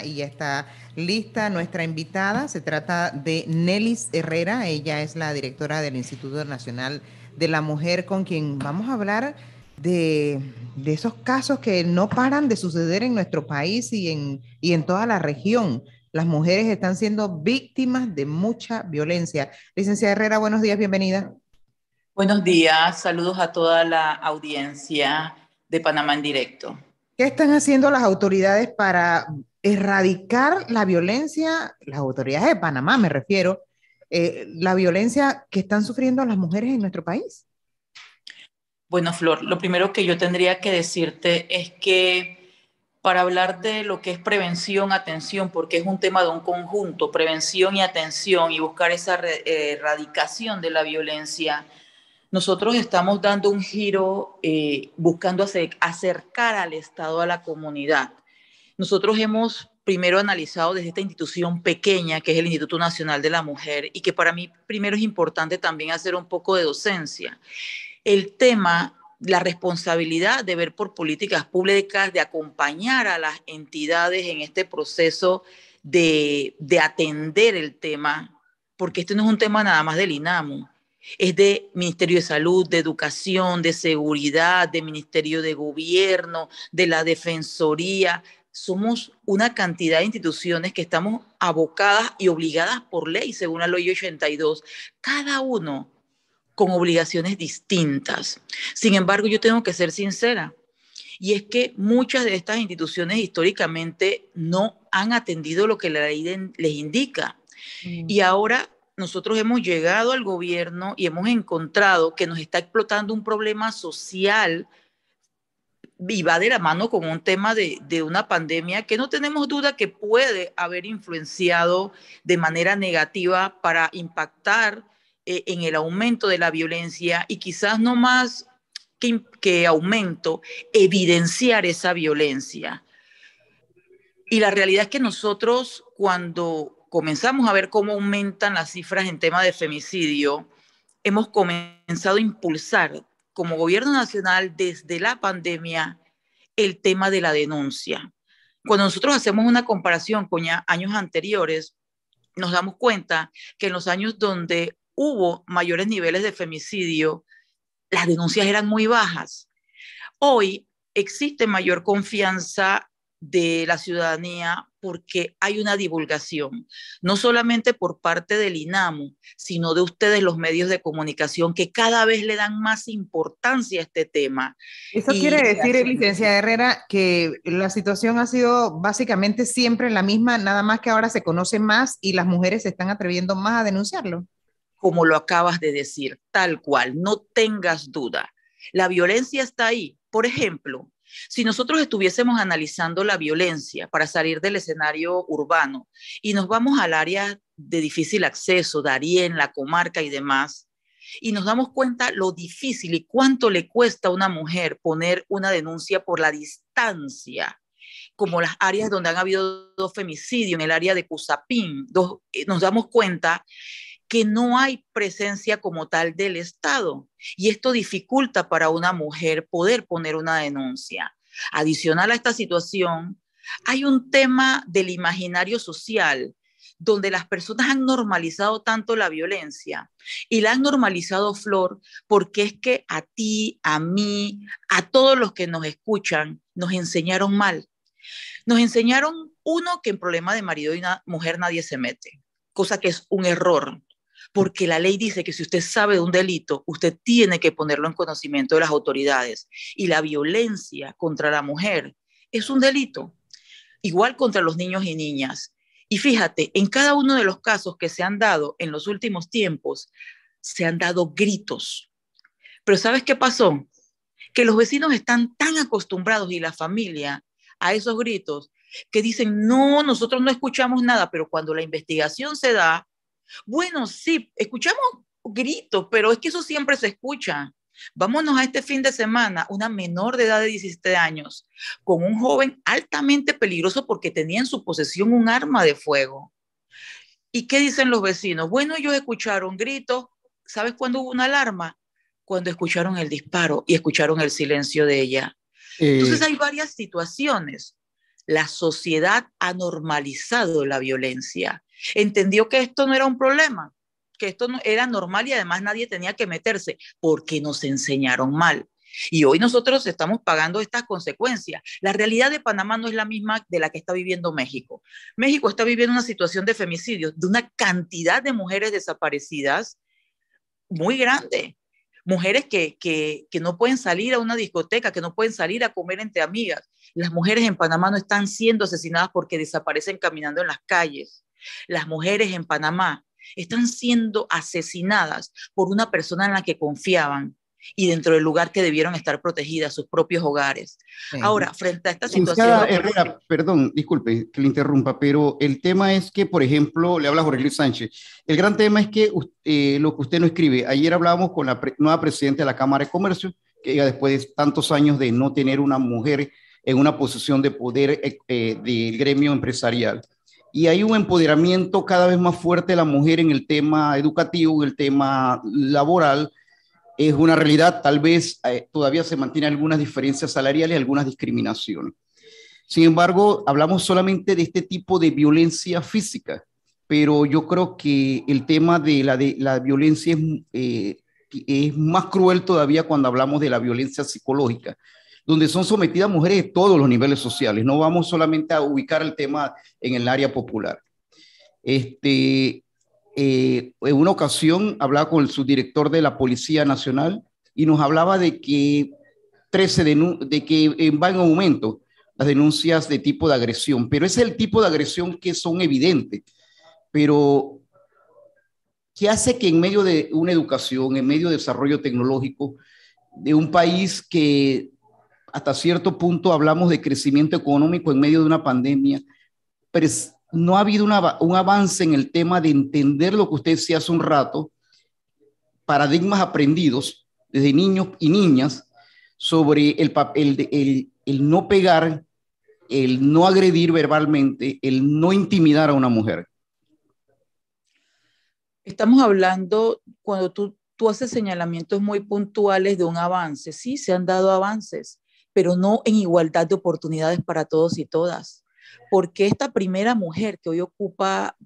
Y ya está lista nuestra invitada. Se trata de Nelis Herrera. Ella es la directora del Instituto Nacional de la Mujer, con quien vamos a hablar de esos casos que no paran de suceder en nuestro país y en toda la región. Las mujeres están siendo víctimas de mucha violencia. Licenciada Herrera, buenos días, bienvenida. Buenos días, saludos a toda la audiencia de Panamá en directo. ¿Qué están haciendo las autoridades para erradicar la violencia, las autoridades de Panamá me refiero, la violencia que están sufriendo las mujeres en nuestro país? Bueno, Flor, lo primero que yo tendría que decirte es que para hablar de lo que es prevención, atención, porque es un tema de un conjunto, prevención y atención y buscar esa erradicación de la violencia, nosotros estamos dando un giro buscando acercar al Estado a la comunidad. Nosotros hemos primero analizado desde esta institución pequeña, que es el Instituto Nacional de la Mujer, y que para mí primero es importante también hacer un poco de docencia. El tema, la responsabilidad de ver por políticas públicas, de acompañar a las entidades en este proceso de atender el tema, porque este no es un tema nada más del INAMU, es de Ministerio de Salud, de Educación, de Seguridad, de Ministerio de Gobierno, de la Defensoría. Somos una cantidad de instituciones que estamos abocadas y obligadas por ley, según la ley 82, cada uno con obligaciones distintas. Sin embargo, yo tengo que ser sincera, y es que muchas de estas instituciones históricamente no han atendido lo que la ley les indica. Y ahora nosotros hemos llegado al gobierno y hemos encontrado que nos está explotando un problema social y va de la mano con un tema de una pandemia que no tenemos duda que puede haber influenciado de manera negativa para impactar en el aumento de la violencia y quizás no más que aumento, evidenciar esa violencia. Y la realidad es que nosotros cuando comenzamos a ver cómo aumentan las cifras en tema de femicidio, hemos comenzado a impulsar como gobierno nacional desde la pandemia el tema de la denuncia. Cuando nosotros hacemos una comparación con años anteriores, nos damos cuenta que en los años donde hubo mayores niveles de femicidio, las denuncias eran muy bajas. Hoy existe mayor confianza de la ciudadanía porque hay una divulgación, no solamente por parte del INAMU, sino de ustedes los medios de comunicación que cada vez le dan más importancia a este tema. Eso quiere Y decir, licenciada Herrera, que la situación ha sido básicamente siempre la misma, nada más que ahora se conoce más y las mujeres se están atreviendo más a denunciarlo. como lo acabas de decir, tal cual, no tengas duda. La violencia está ahí. Por ejemplo, si nosotros estuviésemos analizando la violencia para salir del escenario urbano y nos vamos al área de difícil acceso, Darién, la comarca y demás, y nos damos cuenta lo difícil y cuánto le cuesta a una mujer poner una denuncia por la distancia, como las áreas donde han habido dos femicidios, en el área de Cusapín, nos damos cuenta que no hay presencia como tal del Estado. Y esto dificulta para una mujer poder poner una denuncia. Adicional a esta situación, hay un tema del imaginario social donde las personas han normalizado tanto la violencia y la han normalizado, Flor, porque es que a ti, a mí, a todos los que nos escuchan, nos enseñaron mal. Nos enseñaron, uno, que en problema de marido y mujer nadie se mete, cosa que es un error, porque la ley dice que si usted sabe de un delito, usted tiene que ponerlo en conocimiento de las autoridades. Y la violencia contra la mujer es un delito, igual contra los niños y niñas. Y fíjate, en cada uno de los casos que se han dado en los últimos tiempos, se han dado gritos. Pero ¿sabes qué pasó? Que los vecinos están tan acostumbrados y la familia a esos gritos que dicen, no, nosotros no escuchamos nada, pero cuando la investigación se da, bueno, sí, escuchamos gritos, pero es que eso siempre se escucha. Vámonos a este fin de semana, una menor de edad de 17 años, con un joven altamente peligroso porque tenía en su posesión un arma de fuego. ¿Y qué dicen los vecinos? Bueno, ellos escucharon gritos. ¿Sabes cuándo hubo una alarma? Cuando escucharon el disparo y escucharon el silencio de ella. Entonces Eh, hay varias situaciones. La sociedad ha normalizado la violencia. Entendió que esto no era un problema, que esto no, era normal y además nadie tenía que meterse porque nos enseñaron mal. Y hoy nosotros estamos pagando estas consecuencias. La realidad de Panamá no es la misma de la que está viviendo México. México está viviendo una situación de femicidios, de una cantidad de mujeres desaparecidas muy grande. Mujeres que no pueden salir a una discoteca, que no pueden salir a comer entre amigas. Las mujeres en Panamá no están siendo asesinadas porque desaparecen caminando en las calles. Las mujeres en Panamá están siendo asesinadas por una persona en la que confiaban y dentro del lugar que debieron estar protegidas, sus propios hogares. Sí. Ahora, frente a esta Licenciada situación... Herrera, perdón, disculpe que le interrumpa, pero el tema es que, por ejemplo, le habla Jorge Luis Sánchez, el gran tema es que lo que usted no escribe, ayer hablábamos con la nueva presidenta de la Cámara de Comercio, que ella después de tantos años de no tener una mujer en una posición de poder del gremio empresarial. Y hay un empoderamiento cada vez más fuerte de la mujer en el tema educativo, en el tema laboral. Es una realidad, tal vez todavía se mantienen algunas diferencias salariales y algunas discriminaciones. Sin embargo, hablamos solamente de este tipo de violencia física, pero yo creo que el tema de la violencia es más cruel todavía cuando hablamos de la violencia psicológica, donde son sometidas mujeres de todos los niveles sociales. No vamos solamente a ubicar el tema en el área popular. En una ocasión hablaba con el subdirector de la Policía Nacional y nos hablaba de que va en aumento las denuncias de tipo de agresión, pero ese es el tipo de agresión que son evidentes. Pero, ¿qué hace que en medio de una educación, en medio de desarrollo tecnológico, de un país que hasta cierto punto hablamos de crecimiento económico en medio de una pandemia, pero no ha habido un avance en el tema de entender lo que usted decía hace un rato, paradigmas aprendidos desde niños y niñas sobre el no pegar, el no agredir verbalmente, el no intimidar a una mujer? Estamos hablando, cuando tú haces señalamientos muy puntuales de un avance, sí, se han dado avances, pero no en igualdad de oportunidades para todos y todas. Porque esta primera mujer que hoy ocupa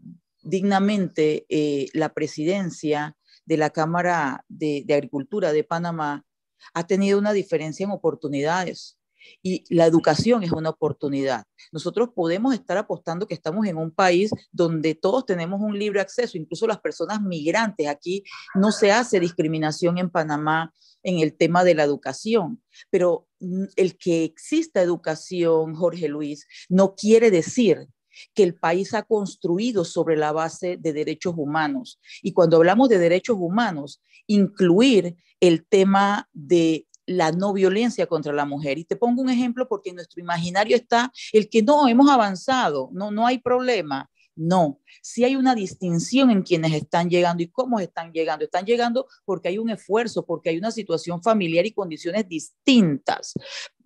dignamente la presidencia de la Cámara de Agricultura de Panamá ha tenido una diferencia en oportunidades. Y la educación es una oportunidad. Nosotros podemos estar apostando que estamos en un país donde todos tenemos un libre acceso, incluso las personas migrantes. Aquí no se hace discriminación en Panamá en el tema de la educación, pero el que exista educación, Jorge Luis, no quiere decir que el país ha construido sobre la base de derechos humanos. Y cuando hablamos de derechos humanos, incluir el tema de la no violencia contra la mujer. Y te pongo un ejemplo porque en nuestro imaginario está el que no, hemos avanzado, no hay problema. No, sí hay una distinción en quienes están llegando y cómo están llegando. Están llegando porque hay un esfuerzo, porque hay una situación familiar y condiciones distintas.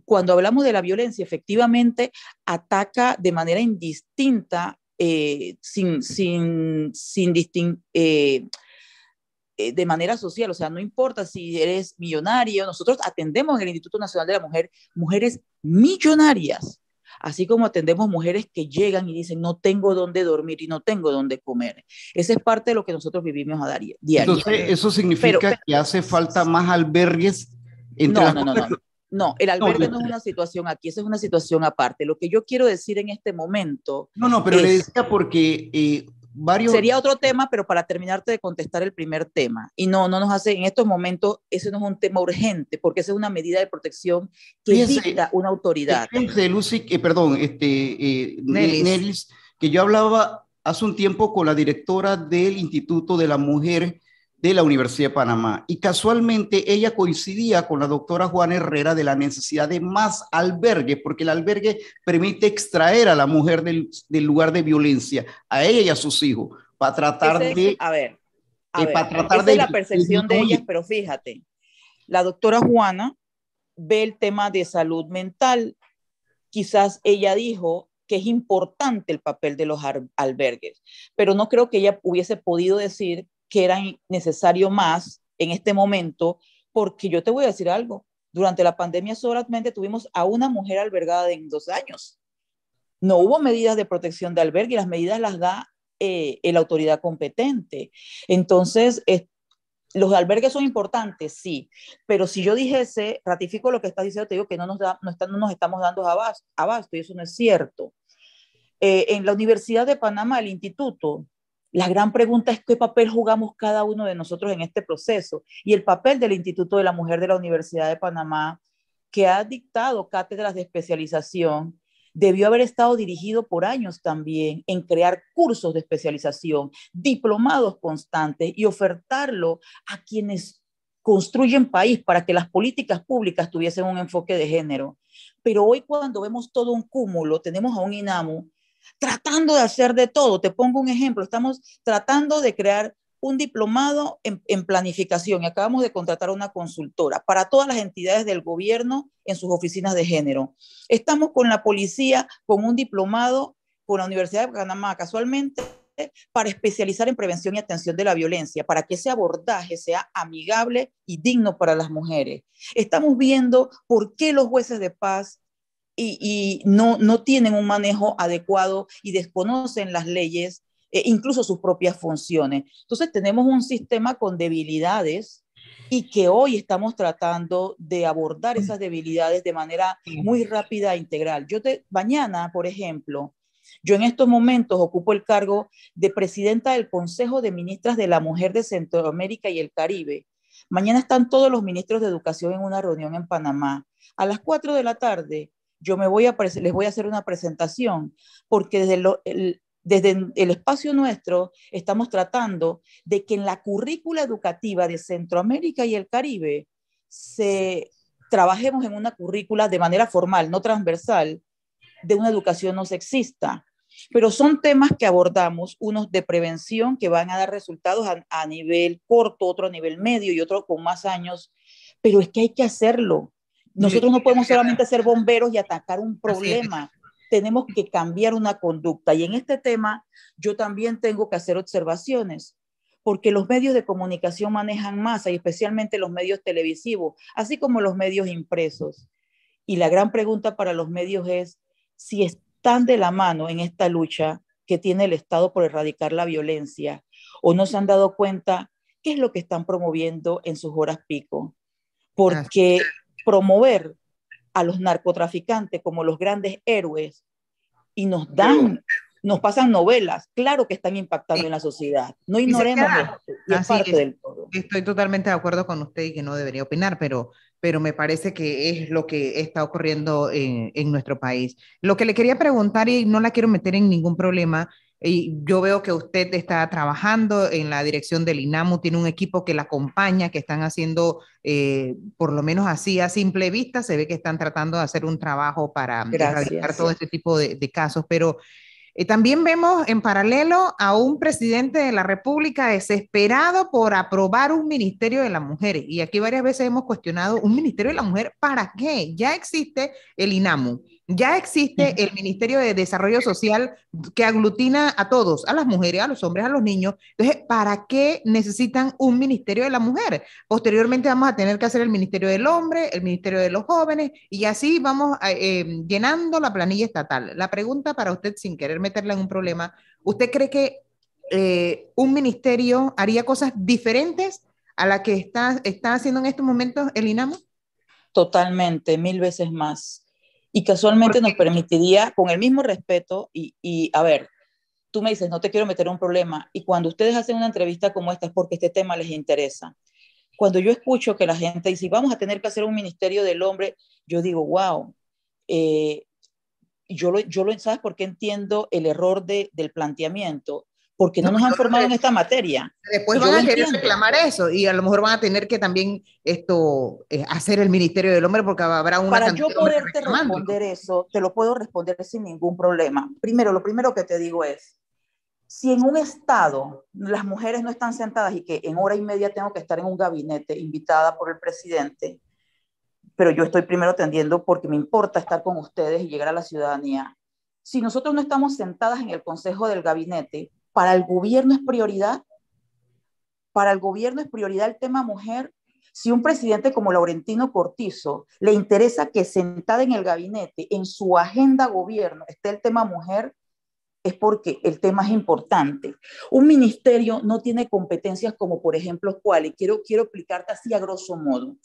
Cuando hablamos de la violencia, efectivamente ataca de manera indistinta, de manera social, o sea, no importa si eres millonario, nosotros atendemos en el Instituto Nacional de la Mujer mujeres millonarias, así como atendemos mujeres que llegan y dicen no tengo dónde dormir y no tengo dónde comer. Esa es parte de lo que nosotros vivimos a diario. Entonces, eso significa que hace falta más albergues entre no, el albergue no es una situación aquí, esa es una situación aparte. Lo que yo quiero decir en este momento... pero le decía porque sería otro tema, pero para terminarte de contestar el primer tema. Y no nos hace, en estos momentos, ese no es un tema urgente, porque esa es una medida de protección que dicta una autoridad. Lucy, Nelis, que yo hablaba hace un tiempo con la directora del Instituto de la Mujer de la Universidad de Panamá, y casualmente ella coincidía con la doctora Juana Herrera de la necesidad de más albergues, porque el albergue permite extraer a la mujer del lugar de violencia, a ella y a sus hijos, para tratar esa es la percepción de ellas, pero fíjate, la doctora Juana ve el tema de salud mental. Quizás ella dijo que es importante el papel de los albergues, pero no creo que ella hubiese podido decir que era necesario más en este momento, porque yo te voy a decir algo, durante la pandemia solamente tuvimos a una mujer albergada en 2 años. No hubo medidas de protección de albergue y las medidas las da la autoridad competente. Entonces, los albergues son importantes, sí, pero si yo dijese, ratifico lo que estás diciendo, te digo que no nos estamos dando abasto, y eso no es cierto. En la Universidad de Panamá, el instituto, la gran pregunta es qué papel jugamos cada uno de nosotros en este proceso. Y el papel del Instituto de la Mujer de la Universidad de Panamá, que ha dictado cátedras de especialización, debió haber estado dirigido por años también en crear cursos de especialización, diplomados constantes y ofertarlo a quienes construyen país para que las políticas públicas tuviesen un enfoque de género. Pero hoy, cuando vemos todo un cúmulo, tenemos a un INAMU tratando de hacer de todo. Te pongo un ejemplo, estamos tratando de crear un diplomado en planificación y acabamos de contratar a una consultora para todas las entidades del gobierno en sus oficinas de género. Estamos con la policía, con un diplomado con la Universidad de Panamá, casualmente, para especializar en prevención y atención de la violencia, para que ese abordaje sea amigable y digno para las mujeres. Estamos viendo por qué los jueces de paz no tienen un manejo adecuado y desconocen las leyes, incluso sus propias funciones. Entonces tenemos un sistema con debilidades y que hoy estamos tratando de abordar esas debilidades de manera muy rápida e integral. Mañana, por ejemplo, yo en estos momentos ocupo el cargo de presidenta del Consejo de Ministras de la Mujer de Centroamérica y el Caribe. Mañana están todos los ministros de Educación en una reunión en Panamá. A las 4 de la tarde yo les voy a hacer una presentación, porque desde el espacio nuestro estamos tratando de que en la currícula educativa de Centroamérica y el Caribe trabajemos en una currícula de manera formal, no transversal, de una educación no sexista. Pero son temas que abordamos, unos de prevención que van a dar resultados a nivel corto, otro a nivel medio y otro con más años, pero es que hay que hacerlo. Nosotros no podemos solamente ser bomberos y atacar un problema. Tenemos que cambiar una conducta. Y en este tema yo también tengo que hacer observaciones, porque los medios de comunicación manejan masa, y especialmente los medios televisivos, así como los medios impresos. Y la gran pregunta para los medios es si están de la mano en esta lucha que tiene el Estado por erradicar la violencia, o no se han dado cuenta qué es lo que están promoviendo en sus horas pico. Porque promover a los narcotraficantes como los grandes héroes y nos pasan novelas, claro que están impactando en la sociedad. No ignoremos esto, y es parte del todo. Estoy totalmente de acuerdo con usted y que no debería opinar, pero me parece que es lo que está ocurriendo en nuestro país. Lo que le quería preguntar, y no la quiero meter en ningún problema, y yo veo que usted está trabajando en la dirección del INAMU, tiene un equipo que la acompaña, que están haciendo, por lo menos así a simple vista, se ve que están tratando de hacer un trabajo para erradicar todo este tipo de casos, pero también vemos en paralelo a un presidente de la República desesperado por aprobar un Ministerio de la Mujer. Y aquí varias veces hemos cuestionado un Ministerio de la Mujer. ¿Para qué? Ya existe el INAMU, ya existe el Ministerio de Desarrollo Social que aglutina a todos, a las mujeres, a los hombres, a los niños. Entonces, ¿para qué necesitan un Ministerio de la Mujer? Posteriormente vamos a tener que hacer el Ministerio del Hombre, el Ministerio de los Jóvenes, y así vamos llenando la planilla estatal. La pregunta para usted, sin querer meterla en un problema, ¿usted cree que un ministerio haría cosas diferentes a la que está haciendo en estos momentos el INAMU? Totalmente, 1000 veces más. Y casualmente nos permitiría, con el mismo respeto, y a ver, tú me dices, no te quiero meter en un problema, y cuando ustedes hacen una entrevista como esta es porque este tema les interesa. Cuando yo escucho que la gente dice, vamos a tener que hacer un ministerio del hombre, yo digo, wow, ¿sabes por qué entiendo el error del planteamiento? Porque no nos han formado en esta materia. Después van a querer reclamar eso y a lo mejor van a tener que también hacer el Ministerio del Hombre porque habrá una Para yo poderte responder eso, te lo puedo responder sin ningún problema. Primero, lo primero que te digo es, si en un estado las mujeres no están sentadas y que en hora y media tengo que estar en un gabinete invitada por el presidente, pero yo estoy primero atendiendo porque me importa estar con ustedes y llegar a la ciudadanía. Si nosotros no estamos sentadas en el consejo del gabinete, para el gobierno es prioridad. Para el gobierno es prioridad el tema mujer. Si un presidente como Laurentino Cortizo le interesa que sentada en el gabinete, en su agenda gobierno, esté el tema mujer, es porque el tema es importante. Un ministerio no tiene competencias como, por ejemplo, ¿cuál? Y quiero explicarte así a grosso modo.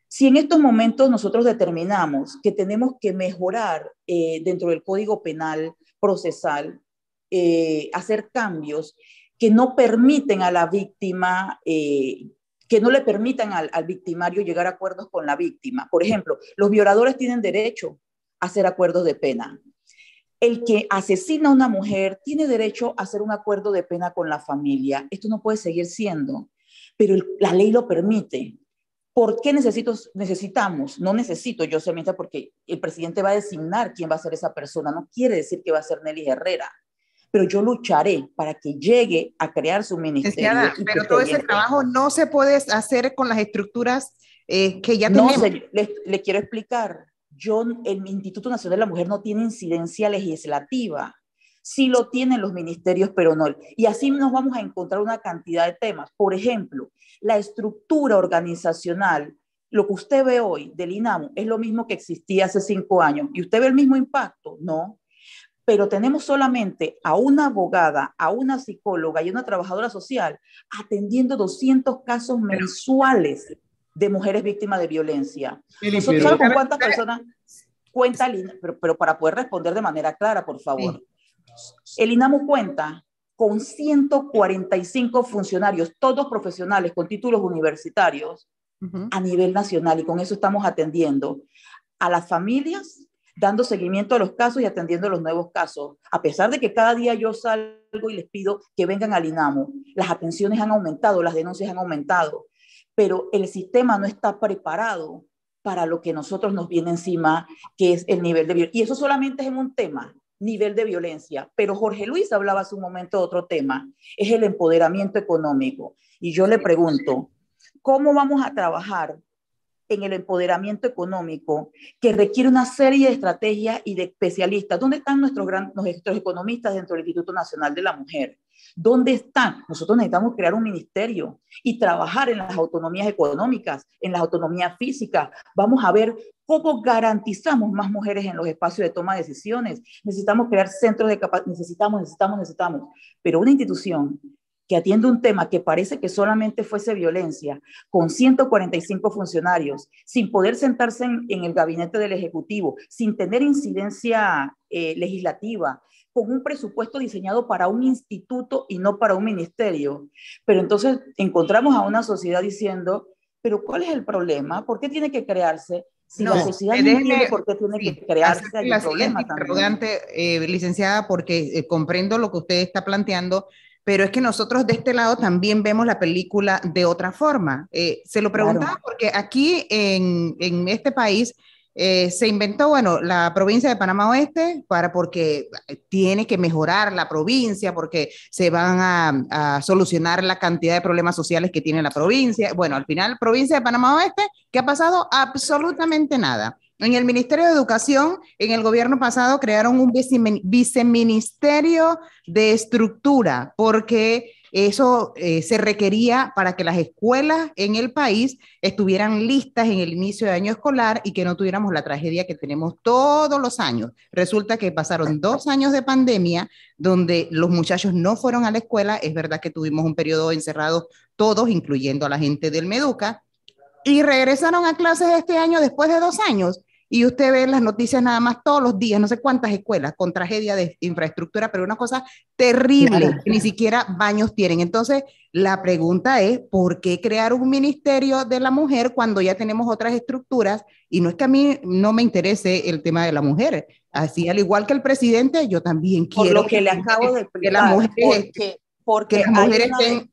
Si en estos momentos nosotros determinamos que tenemos que mejorar dentro del Código Penal procesal, hacer cambios que no permiten a la víctima, que no le permitan al victimario llegar a acuerdos con la víctima. Por ejemplo, los violadores tienen derecho a hacer acuerdos de pena. El que asesina a una mujer tiene derecho a hacer un acuerdo de pena con la familia. Esto no puede seguir siendo, pero la ley lo permite. ¿Por qué necesitamos? No necesito yo solamente porque el presidente va a designar quién va a ser esa persona. No quiere decir que va a ser Nelly Herrera, pero yo lucharé para que llegue a crear su ministerio. Pero todo ese trabajo no se puede hacer con las estructuras que ya tenemos. No, le quiero explicar. El Instituto Nacional de la Mujer no tiene incidencia legislativa. Sí lo tienen los ministerios, pero no. Y así nos vamos a encontrar una cantidad de temas. Por ejemplo, la estructura organizacional, lo que usted ve hoy del INAMU es lo mismo que existía hace 5 años. ¿Y usted ve el mismo impacto? No. Pero tenemos solamente a una abogada, a una psicóloga y una trabajadora social atendiendo 200 casos mensuales de mujeres víctimas de violencia. ¿Nosotros sabemos con cuántas personas cuenta el INAMU? Pero para poder responder de manera clara, por favor. Sí. El INAMU cuenta con 145 funcionarios, todos profesionales con títulos universitarios a nivel nacional, y con eso estamos atendiendo a las familias, dando seguimiento a los casos y atendiendo los nuevos casos. A pesar de que cada día yo salgo y les pido que vengan al INAMU, las atenciones han aumentado, las denuncias han aumentado, pero el sistema no está preparado para lo que nosotros nos viene encima, que es el nivel de violencia. Y eso solamente es en un tema, nivel de violencia. Pero Jorge Luis hablaba hace un momento de otro tema, es el empoderamiento económico. Y yo le pregunto, ¿cómo vamos a trabajar en el empoderamiento económico que requiere una serie de estrategias y de especialistas? ¿Dónde están nuestros economistas dentro del Instituto Nacional de la Mujer? ¿Dónde están? Nosotros necesitamos crear un ministerio y trabajar en las autonomías económicas, en las autonomías físicas. Vamos a ver cómo garantizamos más mujeres en los espacios de toma de decisiones. Necesitamos crear centros de capacidad. Necesitamos. Pero una institución que atiende un tema que parece que solamente fuese violencia, con 145 funcionarios, sin poder sentarse en el gabinete del Ejecutivo, sin tener incidencia legislativa, con un presupuesto diseñado para un instituto y no para un ministerio. Pero entonces encontramos a una sociedad diciendo, pero ¿cuál es el problema? ¿Por qué tiene que crearse? Si la sociedad no entiende por qué tiene que crearse, hay un problema también. Licenciada, porque comprendo lo que usted está planteando, pero es que nosotros de este lado también vemos la película de otra forma. Se lo preguntaba porque aquí en este país se inventó, bueno, la provincia de Panamá Oeste porque tiene que mejorar la provincia, porque se van a solucionar la cantidad de problemas sociales que tiene la provincia. Bueno, al final, provincia de Panamá Oeste, ¿qué ha pasado? Absolutamente nada. En el Ministerio de Educación, en el gobierno pasado, crearon un viceministerio de estructura, porque eso se requería para que las escuelas en el país estuvieran listas en el inicio de año escolar y que no tuviéramos la tragedia que tenemos todos los años. Resulta que pasaron 2 años de pandemia donde los muchachos no fueron a la escuela. Es verdad que tuvimos un periodo encerrados todos, incluyendo a la gente del Meduca, y regresaron a clases este año después de 2 años. Y usted ve las noticias nada más todos los días, no sé cuántas escuelas con tragedia de infraestructura, pero una cosa terrible, que ni siquiera baños tienen. Entonces, la pregunta es, ¿por qué crear un ministerio de la mujer cuando ya tenemos otras estructuras? Y no es que a mí no me interese el tema de la mujer. Así, al igual que el presidente, yo también quiero... Por lo que le acabo de explicar, que las mujeres, porque las mujeres estén...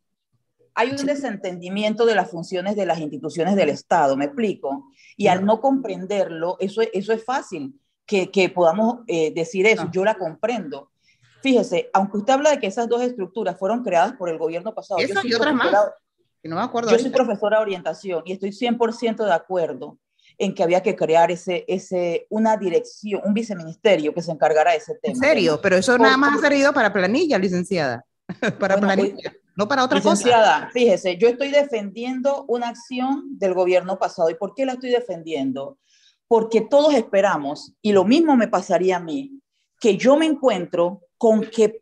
Hay un desentendimiento de las funciones de las instituciones del Estado, ¿me explico? Y al no comprenderlo, eso es fácil que podamos decir eso. Yo la comprendo. Fíjese, aunque usted habla de que esas 2 estructuras fueron creadas por el gobierno pasado. Eso y otras más, que no me acuerdo. Yo soy profesora de orientación y estoy 100% de acuerdo en que había que crear una dirección, un viceministerio que se encargara de ese tema. ¿En serio? Pero eso nada más ha servido para planilla, licenciada. Para planilla. no para otra cosa. Licenciada, fíjese, yo estoy defendiendo una acción del gobierno pasado. ¿Y por qué la estoy defendiendo? Porque todos esperamos, y lo mismo me pasaría a mí, que yo me encuentro con que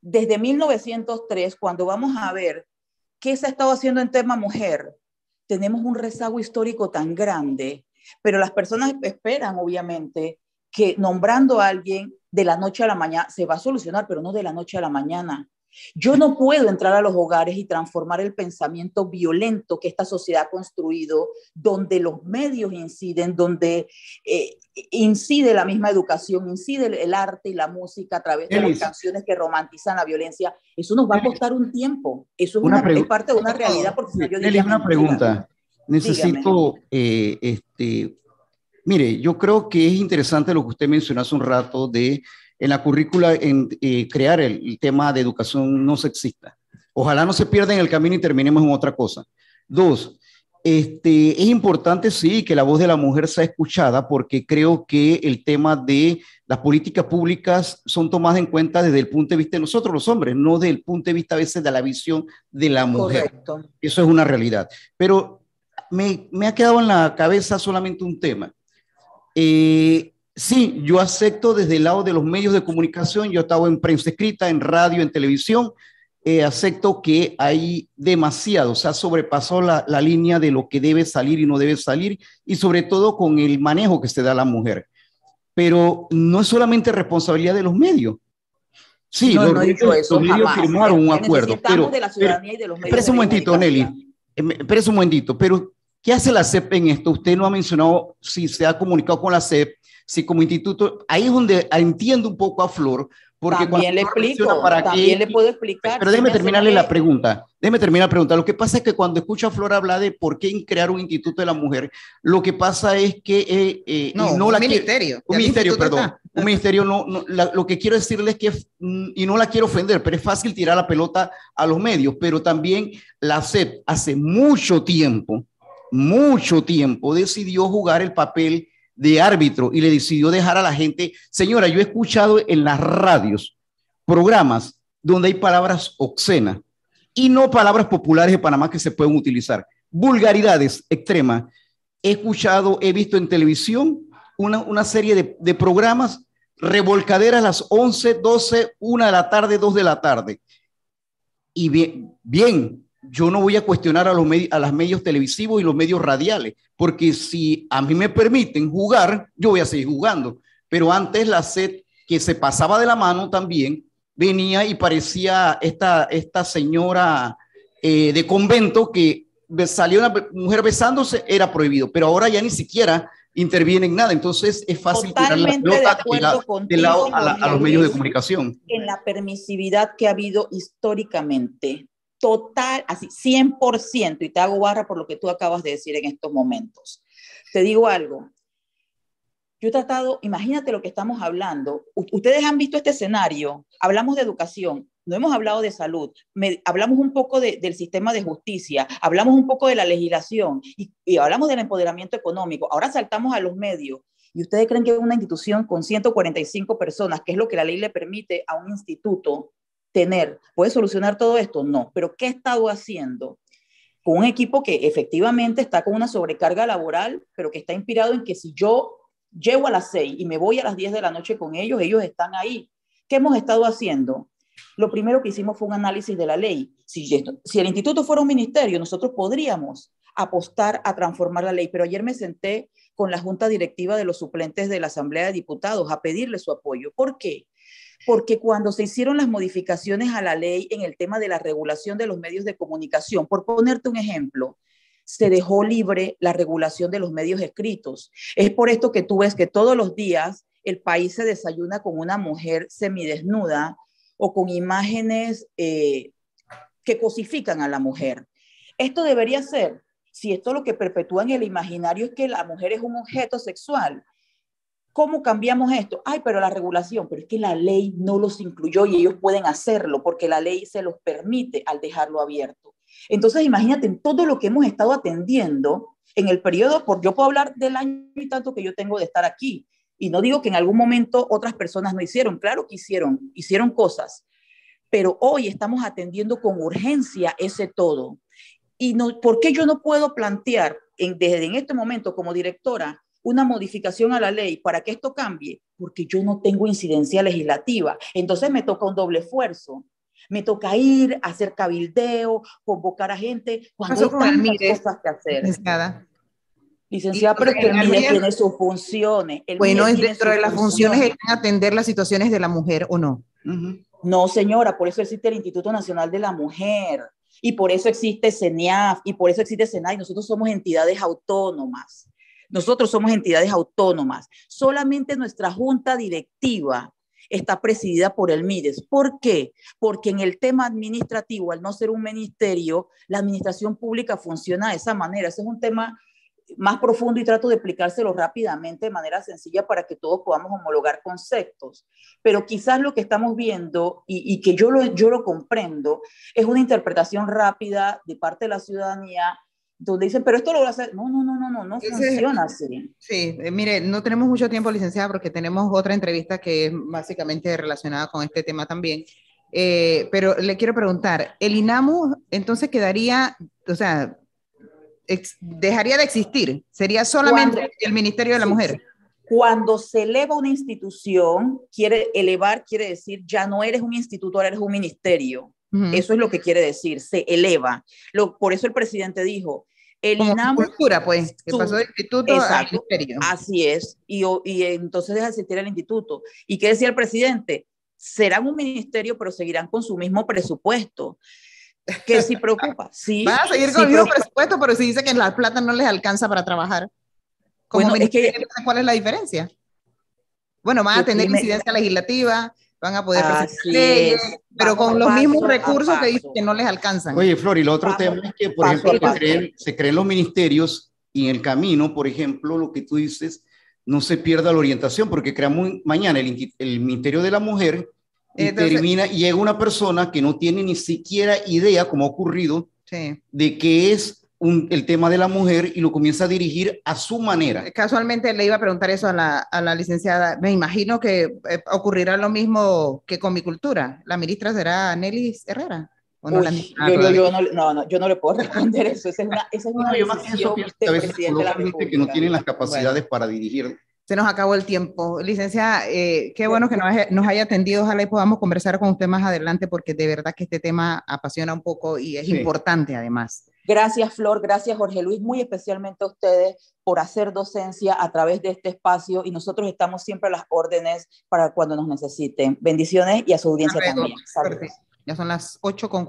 desde 1903, cuando vamos a ver qué se ha estado haciendo en tema mujer, tenemos un rezago histórico tan grande, pero las personas esperan, obviamente, que nombrando a alguien de la noche a la mañana se va a solucionar, pero no de la noche a la mañana. Yo no puedo entrar a los hogares y transformar el pensamiento violento que esta sociedad ha construido, donde los medios inciden, donde incide la misma educación, incide el arte y la música a través de las canciones que romantizan la violencia. Eso nos va a costar un tiempo. Eso es parte de una realidad. Porque yo diría, una pregunta. Necesito, mire, yo creo que es interesante lo que usted mencionó hace un rato de en la currícula crear el tema de educación no sexista. Ojalá no se pierda en el camino y terminemos en otra cosa. Dos, es importante, sí, que la voz de la mujer sea escuchada, porque creo que el tema de las políticas públicas son tomadas en cuenta desde el punto de vista de nosotros, los hombres, no desde el punto de vista a veces de la visión de la mujer. Correcto. Eso es una realidad. Pero me ha quedado en la cabeza solamente un tema. Sí, yo acepto desde el lado de los medios de comunicación, yo he estado en prensa escrita, en radio, en televisión, acepto que hay demasiado, se ha sobrepasado la línea de lo que debe salir y no debe salir, y sobre todo con el manejo que se da a la mujer. Pero no es solamente responsabilidad de los medios. Sí, no, los medios firmaron un acuerdo. Pero, de la ciudadanía y de los medios. Espérese un momentito, Nelly. Espérese un momentito, pero ¿qué hace la CEP en esto? Usted no ha mencionado si se ha comunicado con la CEP, si como instituto, ahí es donde entiendo un poco a Flor, porque también le explico, también le puedo explicar. Pero déjeme terminarle la pregunta, Lo que pasa es que cuando escucho a Flor hablar de por qué crear un instituto de la mujer, lo que pasa es que un ministerio, lo que quiero decirles es que, y no la quiero ofender, pero es fácil tirar la pelota a los medios, pero también la CEP hace mucho tiempo decidió jugar el papel de árbitro y le decidió dejar a la gente. Señora, yo he escuchado en las radios programas donde hay palabras obscenas y no palabras populares de Panamá que se pueden utilizar, vulgaridades extremas. He visto en televisión una serie de programas, revolcaderas a las 11, 12, 1 de la tarde, 2 de la tarde. Y bien, yo no voy a cuestionar a los medios televisivos y los medios radiales, porque si a mí me permiten jugar, yo voy a seguir jugando. Pero antes la SED, que se pasaba de la mano también, venía y parecía esta señora de convento que salía una mujer besándose, era prohibido, pero ahora ya ni siquiera interviene en nada. Entonces es fácil tirar la pelota de lado a los medios de comunicación. En la permisividad que ha habido históricamente. Total, así, 100%, y te hago barra por lo que tú acabas de decir en estos momentos. Te digo algo, yo he tratado, imagínate lo que estamos hablando, ustedes han visto este escenario, hablamos de educación, no hemos hablado de salud, hablamos un poco del sistema de justicia, hablamos un poco de la legislación, y hablamos del empoderamiento económico, ahora saltamos a los medios, y ustedes creen que una institución con 145 personas, que es lo que la ley le permite a un instituto, ¿puede solucionar todo esto? No, pero ¿qué he estado haciendo? Con un equipo que efectivamente está con una sobrecarga laboral, pero que está inspirado en que si yo llego a las 6 y me voy a las 10 de la noche con ellos, ellos están ahí. ¿Qué hemos estado haciendo? Lo primero que hicimos fue un análisis de la ley. Si el instituto fuera un ministerio, nosotros podríamos apostar a transformar la ley, pero ayer me senté con la junta directiva de los suplentes de la Asamblea de Diputados a pedirle su apoyo. ¿Por qué? Porque cuando se hicieron las modificaciones a la ley en el tema de la regulación de los medios de comunicación, por ponerte un ejemplo, se dejó libre la regulación de los medios escritos. Es por esto que tú ves que todos los días el país se desayuna con una mujer semidesnuda o con imágenes que cosifican a la mujer. Esto debería ser, si esto lo que perpetúa en el imaginario es que la mujer es un objeto sexual, ¿cómo cambiamos esto? Ay, pero la regulación, pero es que la ley no los incluyó y ellos pueden hacerlo porque la ley se los permite al dejarlo abierto. Entonces, imagínate en todo lo que hemos estado atendiendo en el periodo, yo puedo hablar del año y tanto que yo tengo de estar aquí. Y no digo que en algún momento otras personas no hicieron, claro que hicieron cosas. pero hoy estamos atendiendo con urgencia ese todo. Y no, ¿por qué yo no puedo plantear desde en este momento como directora una modificación a la ley para que esto cambie? Porque yo no tengo incidencia legislativa. Entonces me toca un doble esfuerzo. Me toca ir, hacer cabildeo, convocar a gente, cuando hay tantas cosas que hacer. Licenciada, pero es que el MIDES tiene sus funciones. Bueno, es dentro de las funciones están atender las situaciones de la mujer, ¿o no? No, señora, por eso existe el Instituto Nacional de la Mujer, y por eso existe CENIAF, y por eso existe SENAI. Nosotros somos entidades autónomas. Nosotros somos entidades autónomas. Solamente nuestra junta directiva está presidida por el MIDES. ¿Por qué? Porque en el tema administrativo, al no ser un ministerio, la administración pública funciona de esa manera. Ese es un tema más profundo y trato de explicárselo rápidamente de manera sencilla para que todos podamos homologar conceptos. Pero quizás lo que estamos viendo, y que yo lo comprendo, es una interpretación rápida de parte de la ciudadanía, donde dicen, pero esto lo va a hacer. No funciona así. Sí, mire, no tenemos mucho tiempo, licenciada, porque tenemos otra entrevista que es básicamente relacionada con este tema también. Pero le quiero preguntar, ¿el INAMU entonces quedaría, o sea, dejaría de existir? ¿Sería solamente el Ministerio de la Mujer? Cuando se eleva una institución, quiere decir ya no eres un instituto, ahora eres un ministerio. Eso es lo que quiere decir, se eleva. Por eso el presidente dijo, el INAMU... cultura, pues, que pasó del instituto al ministerio. Así es, y entonces deja de existir el instituto. ¿Y qué decía el presidente? Serán un ministerio, pero seguirán con su mismo presupuesto. Que sí preocupa, sí. Van a seguir con el mismo presupuesto, pero si dice que la plata no les alcanza para trabajar. Bueno, es que, ¿cuál es la diferencia? Bueno, van a tener incidencia legislativa, van a poder presentar leyes, pero con los mismos recursos que dicen que no les alcanzan. Oye, Flor, y lo otro tema es que, por ejemplo, se creen los ministerios y en el camino, por ejemplo, lo que tú dices, no se pierda la orientación, porque creamos mañana el Ministerio de la Mujer y termina, y llega una persona que no tiene ni siquiera idea, como ha ocurrido, de qué es el tema de la mujer y lo comienza a dirigir a su manera. Casualmente le iba a preguntar eso a la licenciada. Me imagino que ocurrirá lo mismo que con mi cultura. ¿La ministra será Nelis Herrera? ¿O no? Yo no le puedo responder eso. Esa es una decisión del presidente de la República. Que no tienen las capacidades para dirigir. Se nos acabó el tiempo. Licenciada, qué bueno que nos haya atendido. Ojalá y podamos conversar con usted más adelante, porque de verdad que este tema apasiona un poco y es importante además. Gracias, Flor, gracias, Jorge Luis, muy especialmente a ustedes por hacer docencia a través de este espacio, y nosotros estamos siempre a las órdenes para cuando nos necesiten. Bendiciones, y a su audiencia también. Ya son las 8:40.